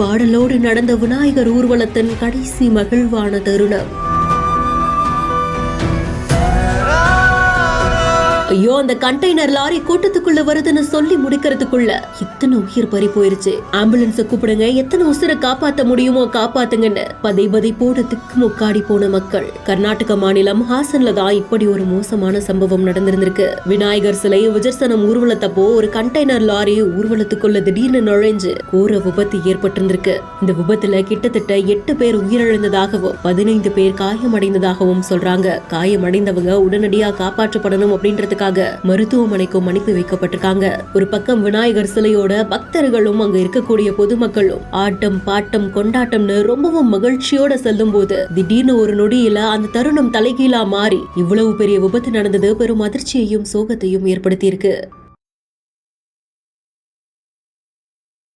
பாடலோடு நடந்த விநாயகர் ஊர்வலத்தின் கடைசி மகிழ்வான தருணம். ஐயோ, அந்த கண்டெய்னர் லாரி கூட்டத்துக்குள்ள வருதுன்னு சொல்லி முடிக்கிறதுக்குள்ள இத்தனை உயிர் பறி போயிருச்சு. ஆம்புலன்ஸ கூப்பிடுங்க, எத்தனை உசிரை காப்பாத்த முடியுமோ காப்பாத்துங்கன்னு பதை போடு திக்கு முக்காடி போன மக்கள். கர்நாடக மாநிலம் ஹாசன்ல தான் இப்படி ஒரு மோசமான சம்பவம் நடந்திருந்திருக்கு. விநாயகர் சிலை விஜர்சனம் ஊர்வலத்தப்போ ஒரு கண்டெய்னர் லாரி ஊர்வலத்துக்குள்ள திடீர்னு நுழைஞ்சு கோர விபத்து ஏற்பட்டிருந்திருக்கு. இந்த விபத்துல கிட்டத்தட்ட 8 பேர் உயிரிழந்ததாகவும் 15 பேர் காயமடைந்ததாகவும் சொல்றாங்க. காயமடைந்தவங்க உடனடியா காப்பாற்றப்படணும் அப்படின்றது மருத்துவமனைக்கும் அனுப்பி வைக்கப்பட்டிருக்காங்க. ஒரு பக்கம் விநாயகர் சிலையோட பக்தர்களும் அங்க இருக்கக்கூடிய பொதுமக்களும் ஆட்டம் பாட்டம் கொண்டாட்டம்னு ரொம்பவும் மகிழ்ச்சியோட செல்லும் போது திடீர்னு ஒரு நொடியில அந்த தருணம் தலைகீழா மாறி இவ்வளவு பெரிய விபத்து நடந்தது பெரும் அதிர்ச்சியையும் சோகத்தையும் ஏற்படுத்தி இருக்கு.